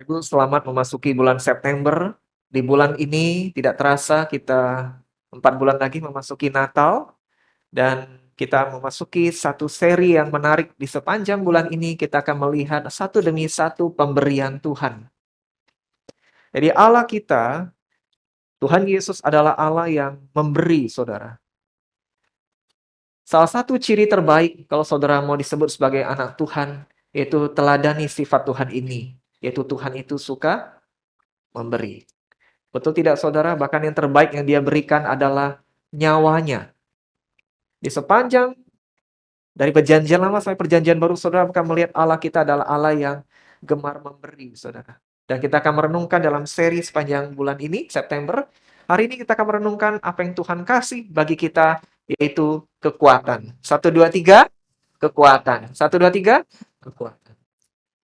Ibu, selamat memasuki bulan September. Di bulan ini tidak terasa kita 4 bulan lagi memasuki Natal dan kita memasuki satu seri yang menarik. Di sepanjang bulan ini kita akan melihat satu demi satu pemberian Tuhan. Jadi Allah kita, Tuhan Yesus adalah Allah yang memberi, Saudara. Salah satu ciri terbaik kalau Saudara mau disebut sebagai anak Tuhan, yaitu teladani sifat Tuhan ini, yaitu Tuhan itu suka memberi. Betul tidak, Saudara? Bahkan yang terbaik yang dia berikan adalah nyawanya. Di sepanjang dari perjanjian lama sampai perjanjian baru, Saudara akan melihat Allah kita adalah Allah yang gemar memberi, Saudara. Dan kita akan merenungkan dalam seri sepanjang bulan ini, September. Hari ini kita akan merenungkan apa yang Tuhan kasih bagi kita, yaitu kekuatan. Satu, dua, tiga, kekuatan. Satu, dua, tiga, kekuatan.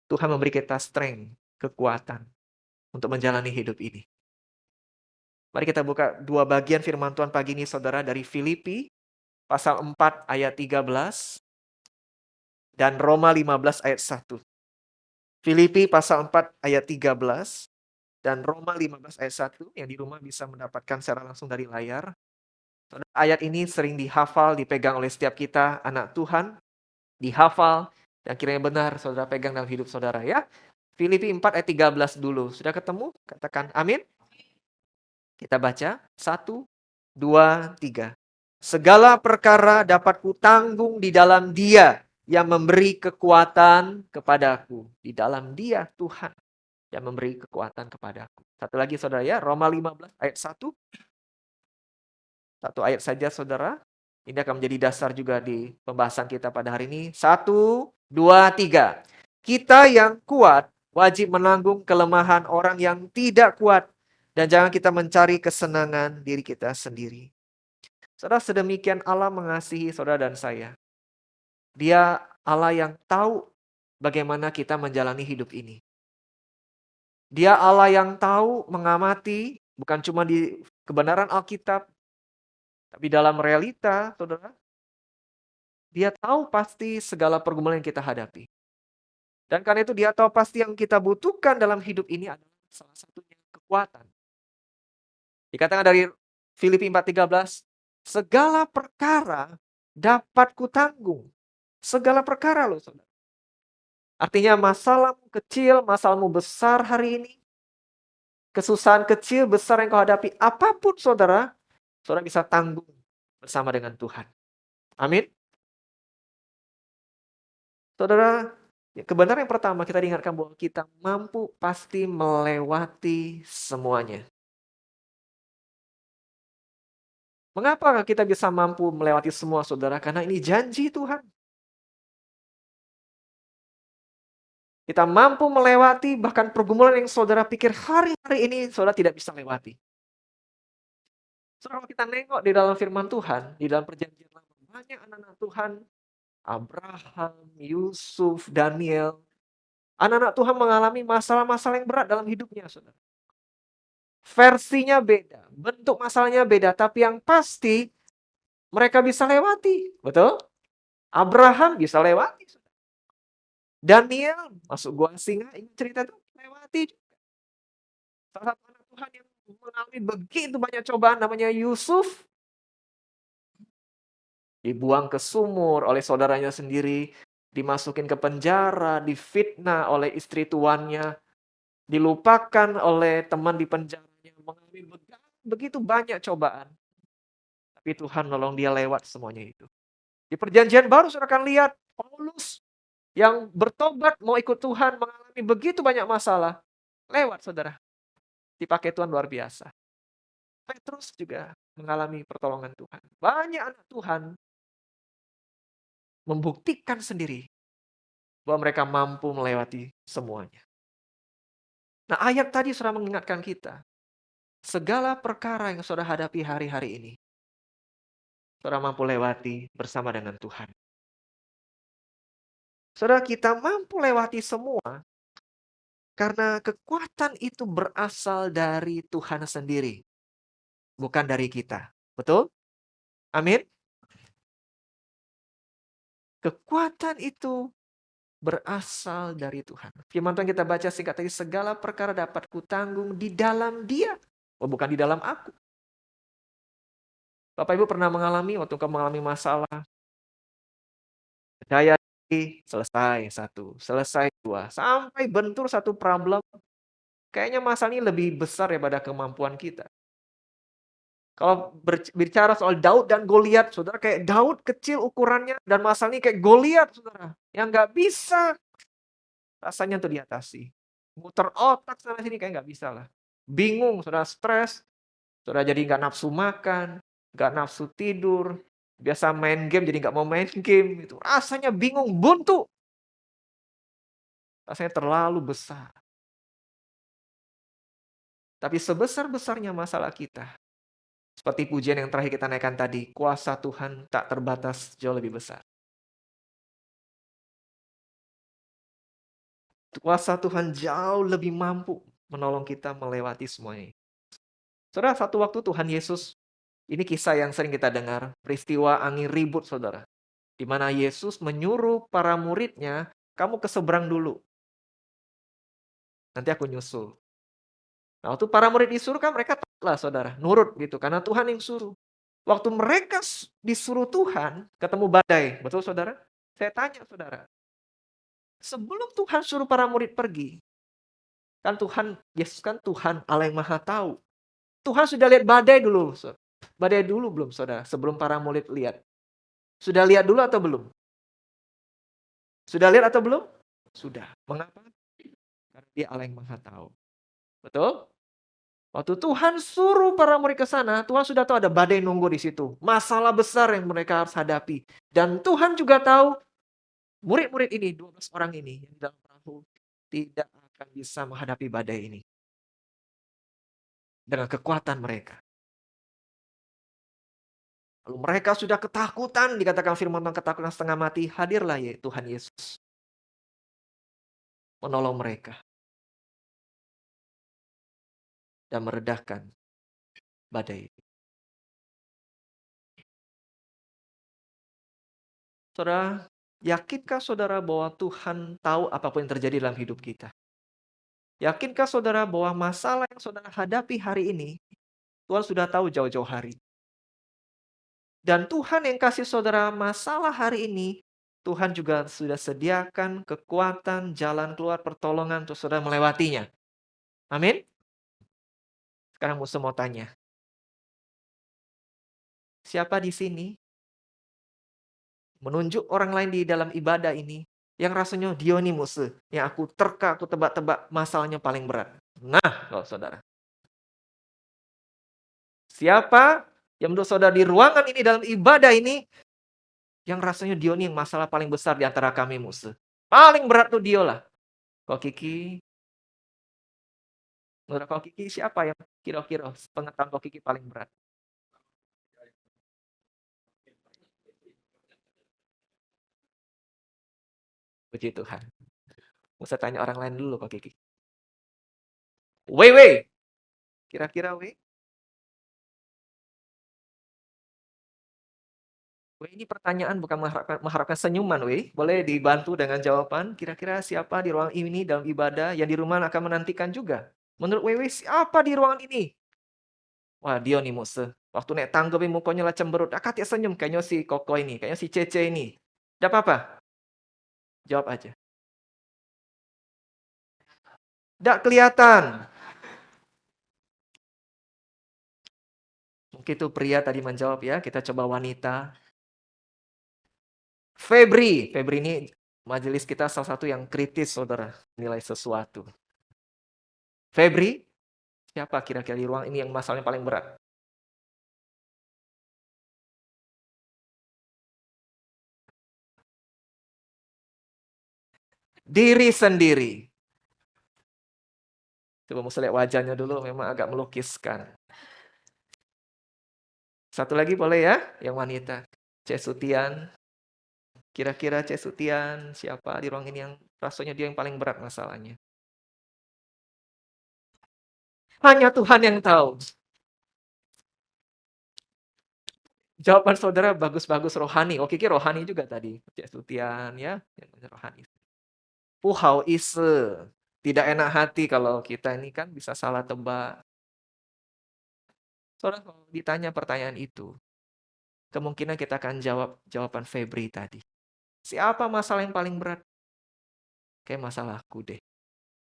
Tuhan memberi kita strength, kekuatan untuk menjalani hidup ini. Mari kita buka dua bagian firman Tuhan pagi ini, Saudara, dari Filipi pasal 4 ayat 13 dan Roma 15 ayat 1. Filipi pasal 4 ayat 13 dan Roma 15 ayat 1, yang di rumah bisa mendapatkan secara langsung dari layar. Saudara, ayat ini sering dihafal, dipegang oleh setiap kita, anak Tuhan, dihafal, dan kiranya benar Saudara pegang dalam hidup Saudara ya. Filipi 4 ayat 13 dulu. Sudah ketemu? Katakan amin. Kita baca, 1, 2, 3. Segala perkara dapat kutanggung di dalam Dia yang memberi kekuatan kepadaku. Di dalam Dia, Tuhan, yang memberi kekuatan kepadaku. Satu lagi, Saudara ya, Roma 15 ayat 1. Satu ayat saja, Saudara. Ini akan menjadi dasar juga di pembahasan kita pada hari ini. 1, 2, 3. Kita yang kuat wajib menanggung kelemahan orang yang tidak kuat. Dan jangan kita mencari kesenangan diri kita sendiri. Saudara, sedemikian Allah mengasihi saudara dan saya. Dia Allah yang tahu bagaimana kita menjalani hidup ini. Dia Allah yang tahu mengamati, bukan cuma di kebenaran Alkitab, tapi dalam realita, saudara. Dia tahu pasti segala pergumulan yang kita hadapi. Dan karena itu dia tahu pasti yang kita butuhkan dalam hidup ini adalah salah satunya kekuatan. Dikatakan dari Filipi 4:13, segala perkara dapat kutanggung. Segala perkara loh, saudara. Artinya masalahmu kecil, masalahmu besar hari ini, kesusahan kecil, besar yang kau hadapi, apapun saudara, saudara bisa tanggung bersama dengan Tuhan. Amin. Saudara, kebenaran yang pertama kita diingatkan bahwa kita mampu pasti melewati semuanya. Mengapa kita bisa mampu melewati semua, saudara? Karena ini janji Tuhan. Kita mampu melewati bahkan pergumulan yang saudara pikir hari-hari ini saudara tidak bisa lewati. Saudara, kalau kita nengok di dalam firman Tuhan, di dalam perjanjian lama, banyak anak-anak Tuhan, Abraham, Yusuf, Daniel, anak-anak Tuhan mengalami masalah-masalah yang berat dalam hidupnya, saudara. Versinya beda, bentuk masalahnya beda, tapi yang pasti mereka bisa lewati, betul? Abraham bisa lewati, saudara. Daniel masuk gua singa, ingat cerita itu? Lewati. Salah satu anak Tuhan yang mengalami begitu banyak cobaan namanya Yusuf, dibuang ke sumur oleh saudaranya sendiri, dimasukin ke penjara, difitnah oleh istri tuannya, dilupakan oleh teman di penjaranya, mengalami begitu banyak cobaan. Tapi Tuhan nolong dia lewat semuanya itu. Di perjanjian baru saudara akan lihat Paulus yang bertobat mau ikut Tuhan mengalami begitu banyak masalah. Lewat saudara. Dipakai Tuhan luar biasa. Petrus juga mengalami pertolongan Tuhan. Banyak anak Tuhan membuktikan sendiri bahwa mereka mampu melewati semuanya. Nah, ayat tadi sudah mengingatkan kita, segala perkara yang saudara hadapi hari-hari ini, saudara mampu lewati bersama dengan Tuhan. Saudara, kita mampu lewati semua karena kekuatan itu berasal dari Tuhan sendiri, bukan dari kita. Betul? Amin. Kekuatan itu berasal dari Tuhan. Firman Tuhan kita baca singkat tadi, segala perkara dapat kutanggung di dalam Dia. Oh, bukan di dalam aku. Bapak Ibu pernah mengalami waktu kamu mengalami masalah, percaya diri, selesai satu, selesai dua, sampai bentur satu problem. Kayaknya masalah ini lebih besar daripada kemampuan kita. Kalau bicara soal Daud dan Goliat, saudara, kayak Daud kecil ukurannya dan masalah ini kayak Goliat, saudara, yang nggak bisa rasanya untuk diatasi. Muter otak sana sini kayak nggak bisa lah. Bingung, saudara, stres, saudara jadi nggak nafsu makan, nggak nafsu tidur, biasa main game jadi nggak mau main game, itu rasanya bingung, buntu. Rasanya terlalu besar. Tapi sebesar-besarnya masalah kita, seperti pujian yang terakhir kita naikkan tadi, kuasa Tuhan tak terbatas, jauh lebih besar. Kuasa Tuhan jauh lebih mampu menolong kita melewati semuanya. Saudara, satu waktu Tuhan Yesus, ini kisah yang sering kita dengar, peristiwa angin ribut, saudara. Di mana Yesus menyuruh para muridnya, kamu ke seberang dulu. Nanti aku nyusul. Nah, waktu para murid disuruh kan mereka taatlah, saudara, nurut gitu, karena Tuhan yang suruh. Waktu mereka disuruh Tuhan, ketemu badai. Betul, saudara? Saya tanya, saudara. Sebelum Tuhan suruh para murid pergi, kan Tuhan, Yesus kan Tuhan Allah yang Maha Tahu. Tuhan sudah lihat badai dulu. Badai dulu belum, saudara? Sebelum para murid lihat. Sudah lihat dulu atau belum? Sudah lihat atau belum? Sudah. Mengapa? Karena dia Allah yang Maha Tahu. Betul? Waktu Tuhan suruh para murid ke sana, Tuhan sudah tahu ada badai nunggu di situ. Masalah besar yang mereka harus hadapi. Dan Tuhan juga tahu murid-murid ini, 12 orang ini yang dalam perahu, tidak akan bisa menghadapi badai ini. Dengan kekuatan mereka. Lalu mereka sudah ketakutan, dikatakan firman Tuhan ketakutan setengah mati, hadirlah ya Tuhan Yesus. Menolong mereka. Dan meredahkan badai. Saudara, yakinkah saudara bahwa Tuhan tahu apapun yang terjadi dalam hidup kita? Yakinkah saudara bahwa masalah yang saudara hadapi hari ini, Tuhan sudah tahu jauh-jauh hari. Dan Tuhan yang kasih saudara masalah hari ini, Tuhan juga sudah sediakan kekuatan, jalan keluar, pertolongan untuk saudara melewatinya. Amin? Sekarang Musa mau tanya. Siapa di sini menunjuk orang lain di dalam ibadah ini yang rasanya dia nih Musa, yang aku terka, aku tebak-tebak masalahnya paling berat. Nah, kalau saudara. Siapa yang menurut saudara di ruangan ini, dalam ibadah ini, yang rasanya dia nih yang masalah paling besar di antara kami Musa. Paling berat tuh dia lah. Kok Kiki, menurut Kok Kiki siapa yang kira-kira pengetahuan Kok Kiki paling berat? Puji Tuhan. Musa tanya orang lain dulu Kok Kiki. Wei. Kira-kira Wei? Wei, ini pertanyaan bukan mengharapkan senyuman, Wei. Boleh dibantu dengan jawaban. Kira-kira siapa di ruang ini dalam ibadah yang di rumah akan menantikan juga? Menurut Wei, siapa di ruangan ini? Wah, dia nih Musa. Waktu naik tangga, mukanya lah cemberut. Kakak senyum, kayaknya si Koko ini. Kayaknya si Cece ini. Tidak apa-apa. Jawab aja. Tidak kelihatan. Mungkin itu pria tadi menjawab ya. Kita coba wanita. Febri ini majelis kita salah satu yang kritis, saudara. Nilai sesuatu. Febri, siapa kira-kira di ruang ini yang masalahnya paling berat? Diri sendiri. Coba Musa lihat wajahnya dulu, memang agak melukiskan. Satu lagi boleh ya, yang wanita. Cek Sutian. Kira-kira Cek Sutian, siapa di ruang ini yang rasanya dia yang paling berat masalahnya? Hanya Tuhan yang tahu. Jawaban saudara bagus-bagus rohani. Oh, Kiki rohani juga tadi. Cek Sutian ya, rohani. puhao ise, tidak enak hati kalau kita ini kan bisa salah tebak. Saudara kalau ditanya pertanyaan itu, kemungkinan kita akan jawab jawaban Febri tadi. Siapa masalah yang paling berat? Kayak masalahku deh.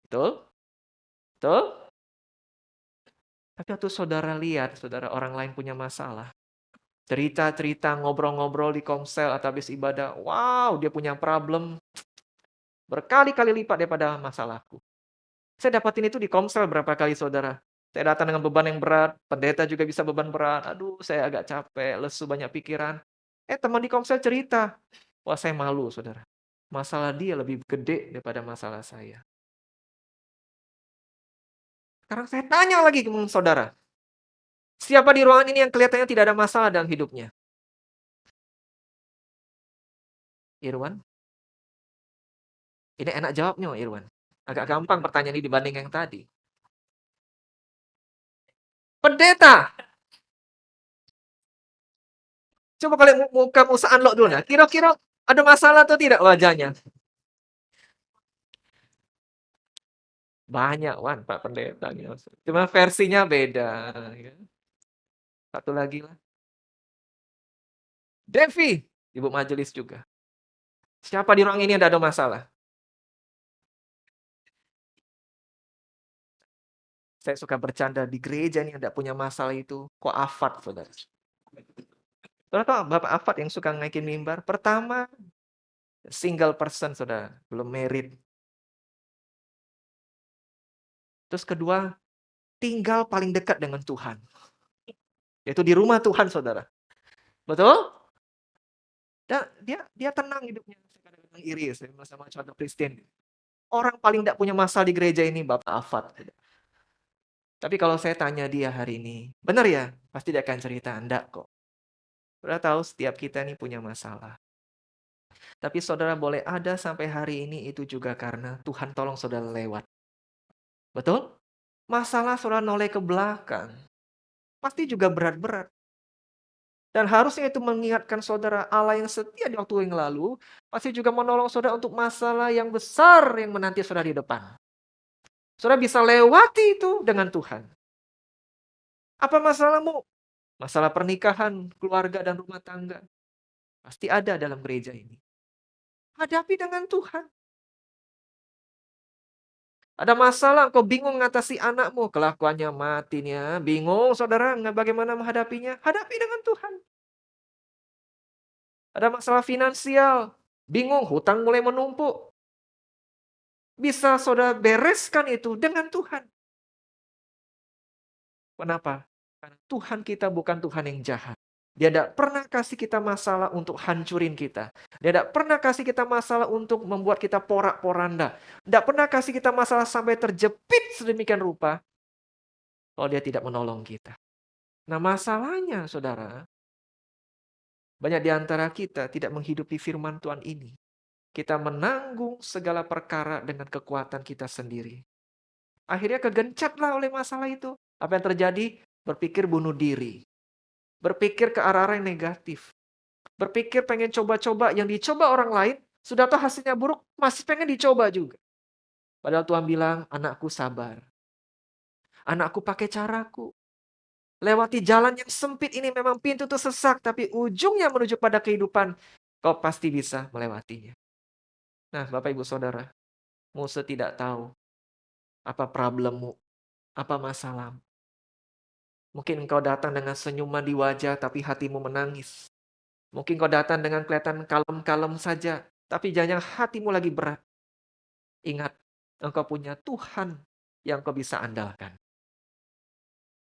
Betul? Betul? Tapi waktu saudara lihat, saudara orang lain punya masalah, cerita-cerita, ngobrol-ngobrol di komsel atau habis ibadah, wow, dia punya problem berkali-kali lipat daripada masalahku. Saya dapatin itu di komsel berapa kali, saudara. Saya datang dengan beban yang berat, pendeta juga bisa beban berat. Aduh, saya agak capek, lesu, banyak pikiran. Teman di komsel cerita. Wah, saya malu, saudara. Masalah dia lebih gede daripada masalah saya. Sekarang saya tanya lagi ke saudara. Siapa di ruangan ini yang kelihatannya tidak ada masalah dalam hidupnya? Irwan? Ini enak jawabnya, Irwan. Agak gampang pertanyaan ini dibanding yang tadi. Pendeta! Coba kalian kamu unlock dulu ya. Kira-kira ada masalah atau tidak wajahnya? Banyak, Wan, Pak Pendeta. Cuma versinya beda. Ya. Satu lagi lah. Devi, Ibu Majelis juga. Siapa di ruang ini yang ada masalah? Saya suka bercanda di gereja nih yang tidak punya masalah itu. Kok afat, saudara? Saudara tahu Bapak Afat yang suka naikin mimbar? Pertama, single person, saudara. Belum married. Terus kedua, tinggal paling dekat dengan Tuhan. Yaitu di rumah Tuhan, saudara. Betul? Dan dia tenang hidupnya. Saya kadang-kadang iri, saya sama contoh Kristen. Orang paling tidak punya masalah di gereja ini, Bapak Afat. Tapi kalau saya tanya dia hari ini, benar ya? Pasti dia akan cerita, enggak kok. Saudara tahu setiap kita ini punya masalah. Tapi saudara boleh ada sampai hari ini itu juga karena Tuhan tolong saudara lewat. Betul? Masalah saudara noleh ke belakang. Pasti juga berat-berat. Dan harusnya itu mengingatkan saudara Allah yang setia di waktu yang lalu, pasti juga menolong saudara untuk masalah yang besar yang menanti saudara di depan. Saudara bisa lewati itu dengan Tuhan. Apa masalahmu? Masalah pernikahan, keluarga, dan rumah tangga. Pasti ada dalam gereja ini. Hadapi dengan Tuhan. Ada masalah, engkau bingung mengatasi anakmu, kelakuannya matinya, bingung saudara bagaimana menghadapinya, hadapi dengan Tuhan. Ada masalah finansial, bingung, hutang mulai menumpuk. Bisa saudara bereskan itu dengan Tuhan. Kenapa? Karena Tuhan kita bukan Tuhan yang jahat. Dia tidak pernah kasih kita masalah untuk hancurin kita. Dia tidak pernah kasih kita masalah untuk membuat kita porak-poranda. Tidak pernah kasih kita masalah sampai terjepit sedemikian rupa. Kalau dia tidak menolong kita. Nah masalahnya saudara, banyak di antara kita tidak menghidupi firman Tuhan ini. Kita menanggung segala perkara dengan kekuatan kita sendiri. Akhirnya kegencatlah oleh masalah itu. Apa yang terjadi? Berpikir bunuh diri. Berpikir ke arah-arah yang negatif. Berpikir pengen coba-coba yang dicoba orang lain, sudah tahu hasilnya buruk, masih pengen dicoba juga. Padahal Tuhan bilang, anakku sabar. Anakku pakai caraku. Lewati jalan yang sempit ini memang pintu itu sesak, tapi ujungnya menuju pada kehidupan. Kau pasti bisa melewatinya. Nah, Bapak Ibu Saudara, Musa tidak tahu apa problemmu, apa masalahmu. Mungkin engkau datang dengan senyuman di wajah, tapi hatimu menangis. Mungkin kau datang dengan kelihatan kalem-kalem saja, tapi jangan hatimu lagi berat. Ingat, engkau punya Tuhan yang kau bisa andalkan.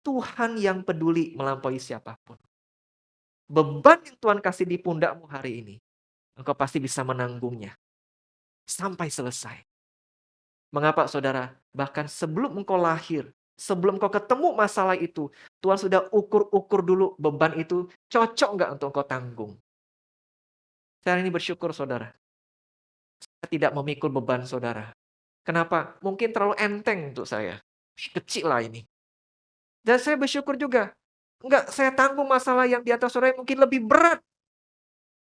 Tuhan yang peduli melampaui siapapun. Beban yang Tuhan kasih di pundakmu hari ini, engkau pasti bisa menanggungnya sampai selesai. Mengapa saudara? Bahkan sebelum engkau lahir, sebelum engkau ketemu masalah itu, Tuhan sudah ukur-ukur dulu beban itu cocok nggak untuk engkau tanggung. Saya ini bersyukur saudara. Saya tidak memikul beban saudara. Kenapa? Mungkin terlalu enteng untuk saya. Kecil lah ini. Dan saya bersyukur juga. Enggak, saya tanggung masalah yang di atas saudara yang mungkin lebih berat.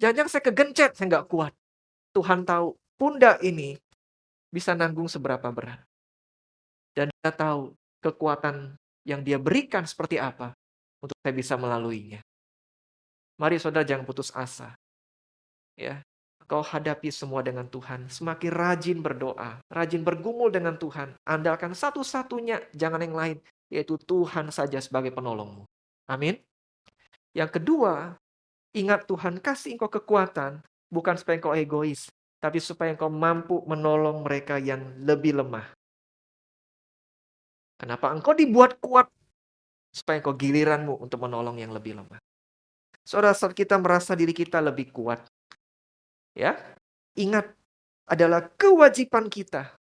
Jangan-jangan saya kegencet, saya nggak kuat. Tuhan tahu, pundak ini bisa nanggung seberapa berat. Dan dia tahu kekuatan yang dia berikan seperti apa untuk saya bisa melaluinya. Mari saudara jangan putus asa. Ya, kau hadapi semua dengan Tuhan. Semakin rajin berdoa, rajin bergumul dengan Tuhan. Andalkan satu-satunya, jangan yang lain, yaitu Tuhan saja sebagai penolongmu. Amin. Yang kedua, ingat Tuhan kasih engkau kekuatan, bukan supaya engkau egois, tapi supaya engkau mampu menolong mereka yang lebih lemah. Kenapa engkau dibuat kuat? Supaya engkau giliranmu untuk menolong yang lebih lemah. Saudara, saat kita merasa diri kita lebih kuat, ya, ingat adalah kewajiban kita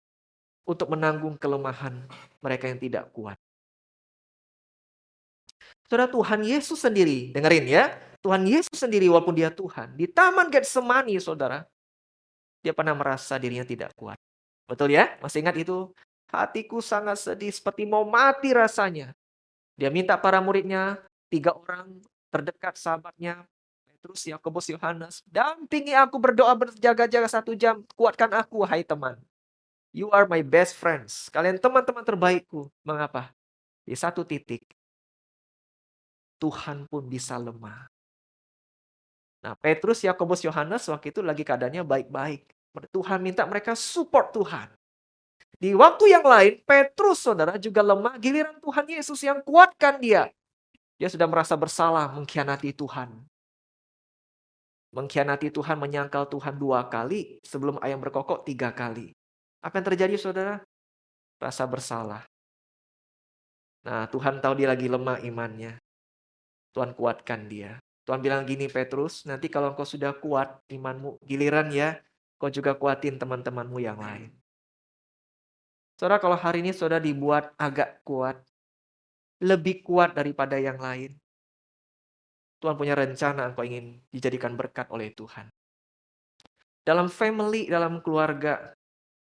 untuk menanggung kelemahan mereka yang tidak kuat. Saudara, Tuhan Yesus sendiri, dengerin ya, Tuhan Yesus sendiri walaupun dia Tuhan, di Taman Getsemani, saudara, dia pernah merasa dirinya tidak kuat. Betul ya? Masih ingat itu? Hatiku sangat sedih, seperti mau mati rasanya. Dia minta para muridnya, 3 orang terdekat sahabatnya, Petrus, Yakobus, Yohanes, dampingi aku berdoa berjaga-jaga 1 jam, kuatkan aku, wahai teman. You are my best friends. Kalian teman-teman terbaikku. Mengapa? Di satu titik, Tuhan pun bisa lemah. Nah, Petrus, Yakobus, Yohanes waktu itu lagi keadaannya baik-baik. Tuhan minta mereka support Tuhan. Di waktu yang lain, Petrus, saudara, juga lemah. Giliran Tuhan Yesus yang kuatkan dia. Dia sudah merasa bersalah mengkhianati Tuhan. Mengkhianati Tuhan, menyangkal Tuhan 2 kali, sebelum ayam berkokok 3 kali. Apa yang terjadi, saudara? Rasa bersalah. Nah, Tuhan tahu dia lagi lemah imannya. Tuhan kuatkan dia. Tuhan bilang gini, Petrus, nanti kalau engkau sudah kuat imanmu, giliran ya, kau juga kuatin teman-temanmu yang lain. Saudara, kalau hari ini saudara dibuat agak kuat, lebih kuat daripada yang lain, Tuhan punya rencana engkau ingin dijadikan berkat oleh Tuhan. Dalam family, dalam keluarga,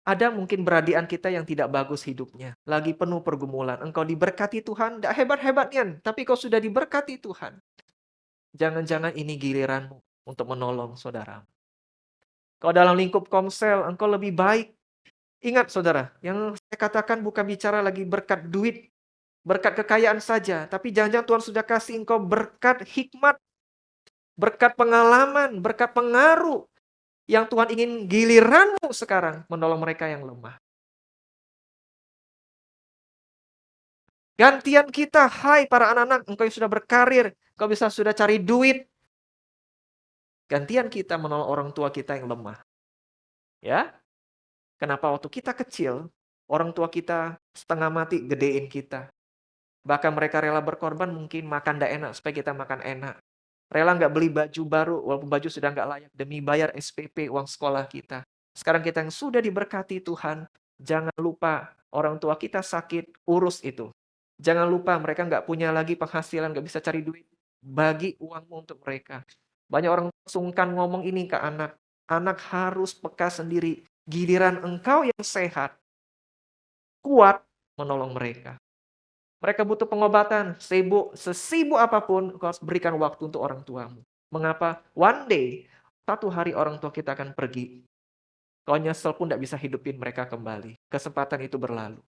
ada mungkin beradian kita yang tidak bagus hidupnya. Lagi penuh pergumulan. Engkau diberkati Tuhan, tidak hebat-hebatnya, tapi kau sudah diberkati Tuhan. Jangan-jangan ini giliranmu untuk menolong saudara. Kalau dalam lingkup komsel, engkau lebih baik. Ingat saudara, yang saya katakan bukan bicara lagi berkat duit, berkat kekayaan saja. Tapi jangan-jangan Tuhan sudah kasih engkau berkat hikmat, berkat pengalaman, berkat pengaruh. Yang Tuhan ingin giliranmu sekarang menolong mereka yang lemah. Gantian kita, hai para anak-anak, engkau yang sudah berkarir, engkau bisa sudah cari duit. Gantian kita menolong orang tua kita yang lemah. Ya, kenapa waktu kita kecil, orang tua kita setengah mati gedein kita. Bahkan mereka rela berkorban mungkin makan tidak enak supaya kita makan enak. Rela nggak beli baju baru walaupun baju sudah nggak layak demi bayar SPP uang sekolah kita. Sekarang kita yang sudah diberkati Tuhan, jangan lupa orang tua kita sakit, urus itu. Jangan lupa mereka nggak punya lagi penghasilan, nggak bisa cari duit. Bagi uangmu untuk mereka. Banyak orang sungkan ngomong ini ke anak. Anak harus peka sendiri. Giliran engkau yang sehat, kuat menolong mereka. Mereka butuh pengobatan, sesibuk apapun, kau harus berikan waktu untuk orang tuamu. Mengapa? One day, satu hari orang tua kita akan pergi. Kau nyesel pun tidak bisa hidupin mereka kembali. Kesempatan itu berlalu.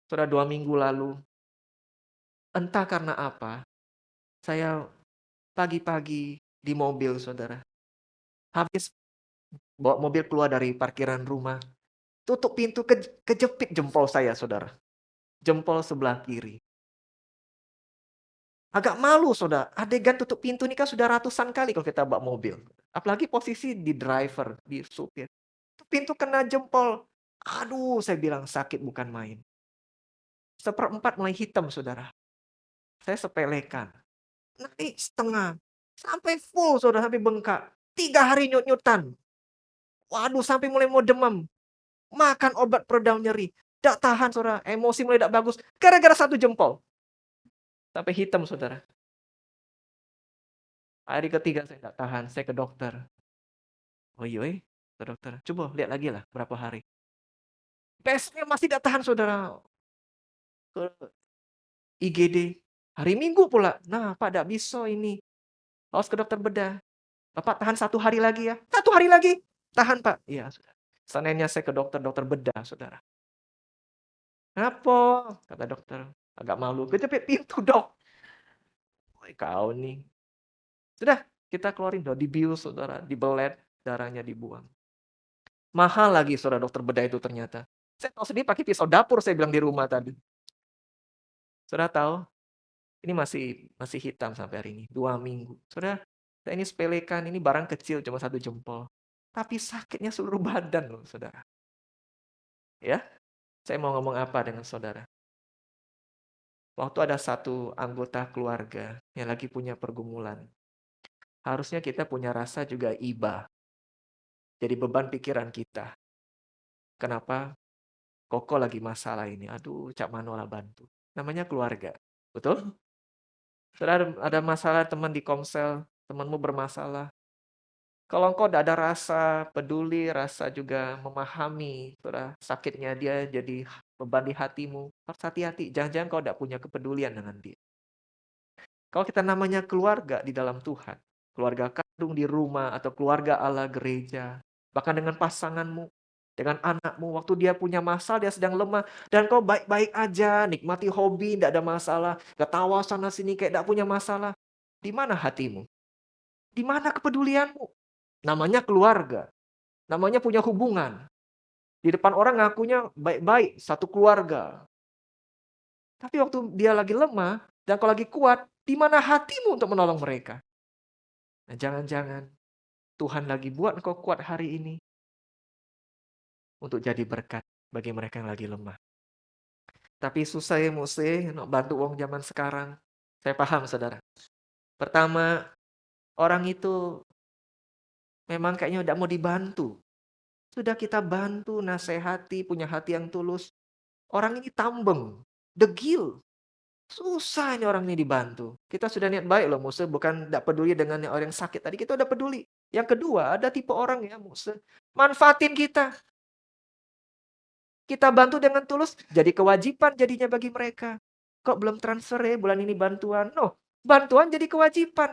Sudah 2 minggu lalu, entah karena apa, saya pagi-pagi di mobil, saudara. Habis bawa mobil keluar dari parkiran rumah, tutup pintu, kejepit jempol saya, saudara. Jempol sebelah kiri. Agak malu, saudara. Adegan tutup pintu ini kan sudah ratusan kali kalau kita bawa mobil. Apalagi posisi di driver, di supir. Pintu kena jempol. Aduh, saya bilang sakit bukan main. 1/4 mulai hitam, saudara. Saya sepelekan. Nanti setengah. Sampai full, saudara. Sampai bengkak. 3 hari nyut-nyutan. Waduh, sampai mulai mau demam. Makan obat peredam nyeri. Tidak tahan, saudara. Emosi mulai tidak bagus. Gara-gara 1 jempol. Sampai hitam, saudara. Hari ketiga saya tidak tahan. Saya ke dokter. Oh iya, ke dokter. Coba lihat lagi lah berapa hari. Besoknya masih tidak tahan, saudara. Ke IGD. Hari Minggu pula. Nah, Pak, tidak bisa ini. Harus ke dokter bedah. Bapak tahan 1 hari lagi ya. 1 hari lagi. Tahan, Pak. Iya, sudah. Seninnya saya ke dokter, dokter bedah, Saudara. "Ngapo?" Kata dokter, agak malu, "Kejepit pintu, Dok." "Woi, kau nih." Sudah, kita keluarin, udah dibius, Saudara, dibelet, darahnya dibuang. Mahal lagi, Saudara, dokter bedah itu ternyata. Saya tahu sendiri pakai pisau dapur, saya bilang di rumah tadi. Saudara tahu, ini masih masih hitam sampai hari ini, 2 minggu. Saudara, saya ini sepelekan, ini barang kecil cuma 1 jempol. Tapi sakitnya seluruh badan loh, Saudara. Ya, saya mau ngomong apa dengan Saudara? Waktu ada satu anggota keluarga yang lagi punya pergumulan, harusnya kita punya rasa juga iba, jadi beban pikiran kita. Kenapa? Koko lagi masalah ini, aduh cak manola bantu. Namanya keluarga, betul? Saudara ada masalah teman di komsel, temanmu bermasalah. Kalau engkau tidak ada rasa peduli, rasa juga memahami, saudara, sakitnya dia jadi beban di hatimu, harus hati-hati. Jangan-jangan kau tidak punya kepedulian dengan dia. Kalau kita namanya keluarga di dalam Tuhan, keluarga kandung di rumah atau keluarga Allah gereja, bahkan dengan pasanganmu, dengan anakmu, waktu dia punya masalah, dia sedang lemah, dan kau baik-baik aja, nikmati hobi, tidak ada masalah, ketawa sana sini kayak tidak punya masalah. Di mana hatimu? Di mana kepedulianmu? Namanya keluarga, namanya punya hubungan. Di depan orang ngakunya baik-baik, satu keluarga. Tapi waktu dia lagi lemah, dan kau lagi kuat, di mana hatimu untuk menolong mereka? Nah, jangan-jangan Tuhan lagi buat engkau kuat hari ini untuk jadi berkat bagi mereka yang lagi lemah. Tapi susah ya Muse, nak bantu wong zaman sekarang. Saya paham, Saudara. Pertama, orang itu memang kayaknya udah mau dibantu. Sudah kita bantu, nasihati, punya hati yang tulus. Orang ini tambeng, degil. Susah ini orang ini dibantu. Kita sudah niat baik loh Muse, bukan tidak peduli dengan orang yang sakit. Tadi kita udah peduli. Yang kedua, ada tipe orang ya Muse, manfaatin kita. Kita bantu dengan tulus, jadi kewajiban jadinya bagi mereka. Kok belum transfer ya bulan ini bantuan? No, bantuan jadi kewajiban.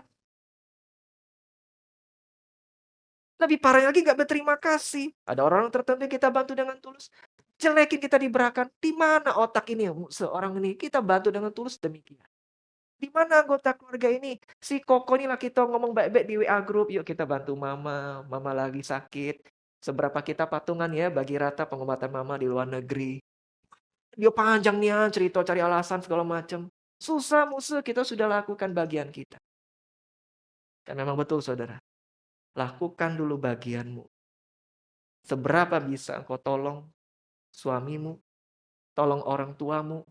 Lebih parah lagi nggak berterima kasih. Ada orang tertentu yang kita bantu dengan tulus. Jelekin kita diberakan. Di mana otak ini? Seorang ini kita bantu dengan tulus demikian. Di mana anggota keluarga ini? Si Koko ini lah kita ngomong baik-baik di WA group. Yuk kita bantu mama. Mama lagi sakit. Seberapa kita patungan ya bagi rata pengobatan mama di luar negeri. Dia panjang nih ya, cerita cari alasan segala macam. Susah musuh kita sudah lakukan bagian kita. Dan memang betul saudara. Lakukan dulu bagianmu. Seberapa bisa engkau tolong suamimu, tolong orang tuamu,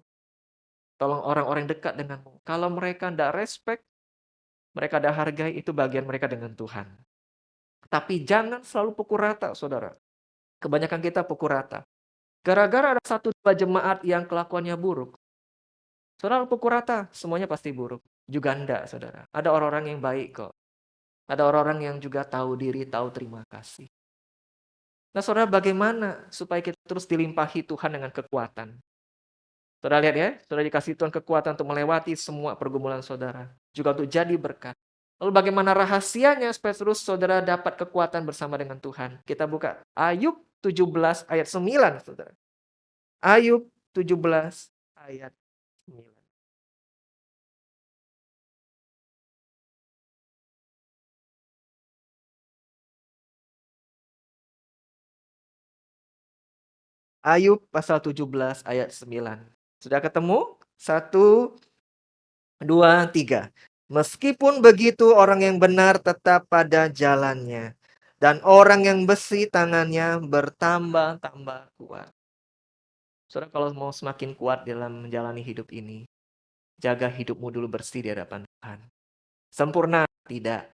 tolong orang-orang dekat denganmu. Kalau mereka tidak respect, mereka tidak hargai, itu bagian mereka dengan Tuhan. Tapi jangan selalu pukul rata, saudara. Kebanyakan kita pukul rata. Gara-gara ada 1-2 jemaat yang kelakuannya buruk, saudara pukul rata, semuanya pasti buruk. Juga enggak, saudara. Ada orang-orang yang baik kok. Ada orang-orang yang juga tahu diri, tahu terima kasih. Nah, saudara, bagaimana supaya kita terus dilimpahi Tuhan dengan kekuatan? Saudara lihat ya, saudara dikasih Tuhan kekuatan untuk melewati semua pergumulan saudara. Juga untuk jadi berkat. Lalu bagaimana rahasianya supaya terus saudara dapat kekuatan bersama dengan Tuhan? Kita buka Ayub 17 ayat 9, saudara. Ayub 17 ayat 9. Ayub pasal 17 ayat 9. Sudah ketemu? 1, 2, 3. Meskipun begitu orang yang benar tetap pada jalannya. Dan orang yang besi tangannya bertambah-tambah kuat. Saudara kalau mau semakin kuat dalam menjalani hidup ini, jaga hidupmu dulu bersih di hadapan Tuhan. Sempurna tidak,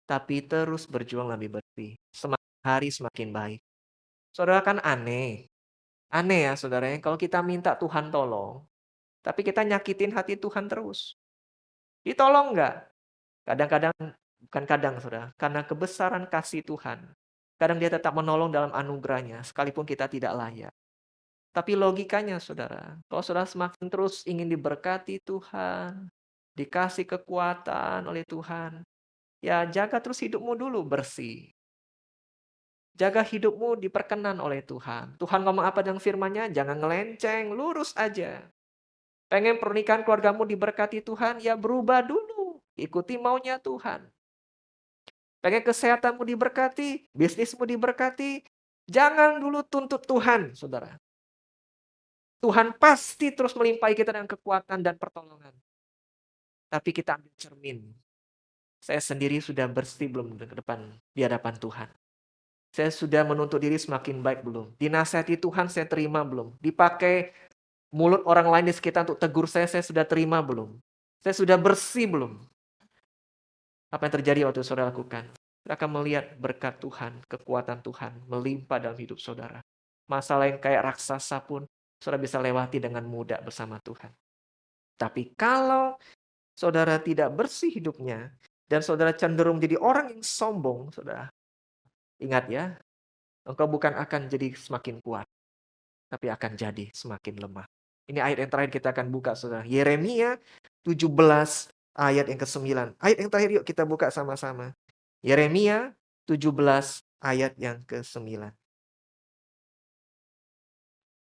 tapi terus berjuang lebih bersih. Semakin hari semakin baik. Saudara kan aneh. Aneh ya saudara, kalau kita minta Tuhan tolong, tapi kita nyakitin hati Tuhan terus. Ditolong nggak? Kadang-kadang, bukan kadang saudara, karena kebesaran kasih Tuhan. Kadang dia tetap menolong dalam anugerahnya, sekalipun kita tidak layak. Tapi logikanya saudara, kalau saudara semakin terus ingin diberkati Tuhan, dikasih kekuatan oleh Tuhan, ya jaga terus hidupmu dulu bersih. Jaga hidupmu diperkenan oleh Tuhan. Tuhan ngomong apa dalam firman-Nya? Jangan ngelenceng, lurus aja. Pengen pernikahan keluargamu diberkati Tuhan, ya berubah dulu. Ikuti maunya Tuhan. Pengen kesehatanmu diberkati, bisnismu diberkati, jangan dulu tuntut Tuhan, saudara. Tuhan pasti terus melimpahi kita dengan kekuatan dan pertolongan. Tapi kita ambil cermin. Saya sendiri sudah bersih belum di hadapan Tuhan? Saya sudah menuntut diri semakin baik belum? Dinasihati Tuhan saya terima belum? Dipakai mulut orang lain di sekitar untuk tegur saya sudah terima belum? Saya sudah bersih belum? Apa yang terjadi waktu saudara lakukan? Saudara akan melihat berkat Tuhan, kekuatan Tuhan melimpah dalam hidup saudara. Masalah yang kayak raksasa pun saudara bisa lewati dengan mudah bersama Tuhan. Tapi kalau saudara tidak bersih hidupnya dan saudara cenderung jadi orang yang sombong, saudara, ingat ya, engkau bukan akan jadi semakin kuat, tapi akan jadi semakin lemah. Ini ayat yang terakhir kita akan buka, saudara. Yeremia 17 ayat yang ke-9. Ayat yang terakhir yuk kita buka sama-sama. Yeremia 17 ayat yang ke-9.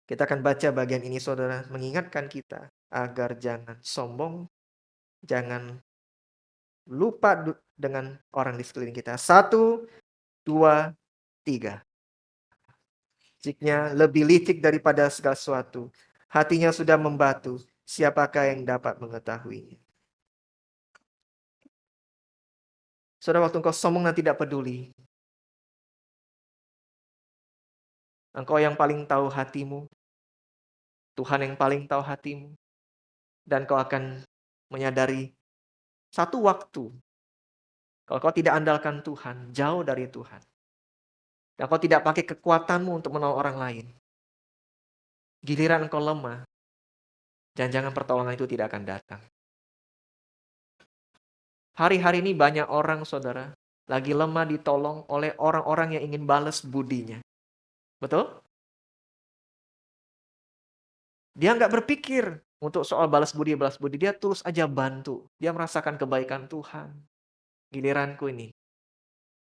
Kita akan baca bagian ini, saudara, mengingatkan kita agar jangan sombong, jangan lupa dengan orang di sekeliling kita. 1, 2, 3. Liciknya lebih licik daripada segala sesuatu. Hatinya sudah membatu. Siapakah yang dapat mengetahuinya? Saudara, waktu engkau sombong dan tidak peduli, engkau yang paling tahu hatimu, Tuhan yang paling tahu hatimu, dan kau akan menyadari satu waktu, kalau kau tidak andalkan Tuhan, jauh dari Tuhan, dan kau tidak pakai kekuatanmu untuk menolong orang lain, giliran engkau lemah, jangan-jangan pertolongan itu tidak akan datang. Hari-hari ini banyak orang, saudara, lagi lemah ditolong oleh orang-orang yang ingin balas budinya. Betul? Dia nggak berpikir untuk soal balas budi. Dia tulus aja bantu. Dia merasakan kebaikan Tuhan. Giliranku ini.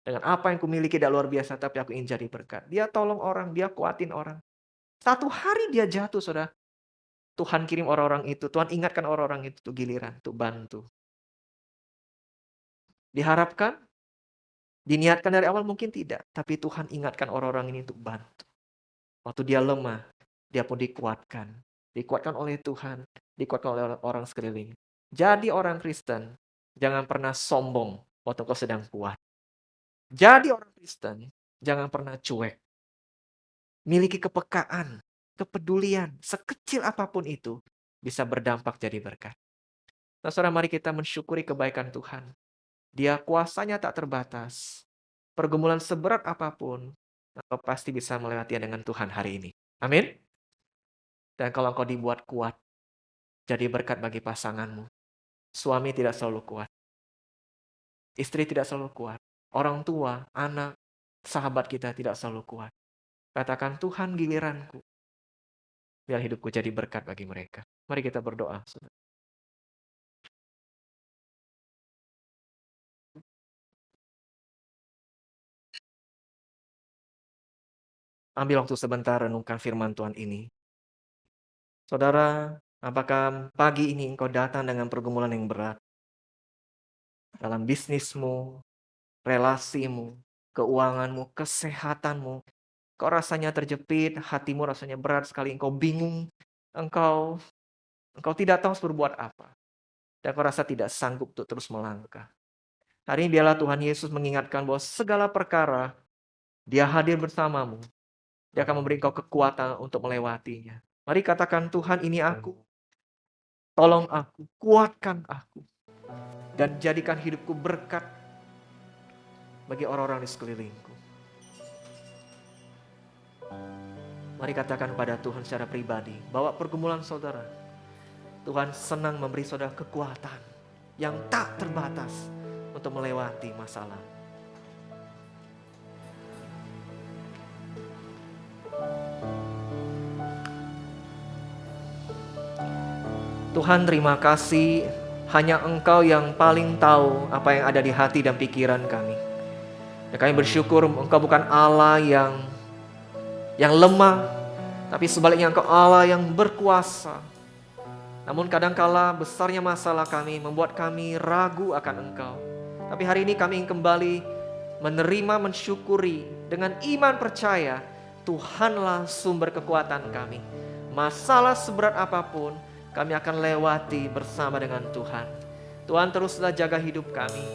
Dengan apa yang kumiliki tidak luar biasa, tapi aku ingin jadi berkat. Dia tolong orang, dia kuatin orang. Satu hari dia jatuh, saudara. Tuhan kirim orang-orang itu. Tuhan ingatkan orang-orang itu tuh giliran, untuk bantu. Diharapkan, diniatkan dari awal mungkin tidak. Tapi Tuhan ingatkan orang-orang ini untuk bantu. Waktu dia lemah, dia pun dikuatkan. Dikuatkan oleh Tuhan, dikuatkan oleh orang sekeliling. Jadi orang Kristen, jangan pernah sombong waktu kau sedang kuat. Jadi orang Kristen, jangan pernah cuek. Miliki kepekaan, kepedulian, sekecil apapun itu, bisa berdampak jadi berkat. Nah, saudara, mari kita mensyukuri kebaikan Tuhan. Dia kuasanya tak terbatas. Pergumulan seberat apapun, engkau pasti bisa melewatinya dengan Tuhan hari ini. Amin. Dan kalau engkau dibuat kuat, jadi berkat bagi pasanganmu. Suami tidak selalu kuat. Istri tidak selalu kuat. Orang tua, anak, sahabat kita tidak selalu kuat. Katakan, Tuhan giliranku. Biar hidupku jadi berkat bagi mereka. Mari kita berdoa. Saudara. Ambil waktu sebentar renungkan firman Tuhan ini. Saudara, apakah pagi ini engkau datang dengan pergumulan yang berat? Dalam bisnismu, relasimu, keuanganmu, kesehatanmu. Kau rasanya terjepit, hatimu rasanya berat sekali, engkau bingung, engkau tidak tahu harus berbuat apa. Dan kau rasa tidak sanggup untuk terus melangkah. Hari ini biarlah Tuhan Yesus mengingatkan bahwa segala perkara, Dia hadir bersamamu. Dia akan memberi engkau kekuatan untuk melewatinya. Mari katakan, Tuhan ini aku. Tolong aku, kuatkan aku. Dan jadikan hidupku berkat bagi orang-orang di sekelilingku. Mari katakan pada Tuhan secara pribadi, bawa pergumulan saudara. Tuhan senang memberi saudara kekuatan yang tak terbatas untuk melewati masalah. Tuhan, terima kasih, hanya Engkau yang paling tahu apa yang ada di hati dan pikiran kami. Dan kami bersyukur Engkau bukan Allah yang lemah, tapi sebaliknya Engkau Allah yang berkuasa. Namun kadangkala besarnya masalah kami membuat kami ragu akan Engkau. Tapi hari ini kami ingin kembali menerima, mensyukuri dengan iman percaya Tuhanlah sumber kekuatan kami. Masalah seberat apapun kami akan lewati bersama dengan Tuhan. Tuhan teruslah jaga hidup kami.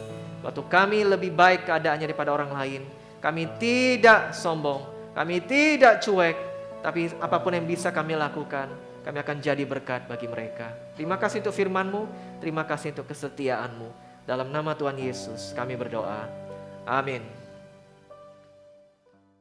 Waktu kami lebih baik keadaannya daripada orang lain, kami tidak sombong, kami tidak cuek, tapi apapun yang bisa kami lakukan, kami akan jadi berkat bagi mereka. Terima kasih untuk firman-Mu, terima kasih untuk kesetiaan-Mu. Dalam nama Tuhan Yesus kami berdoa. Amin.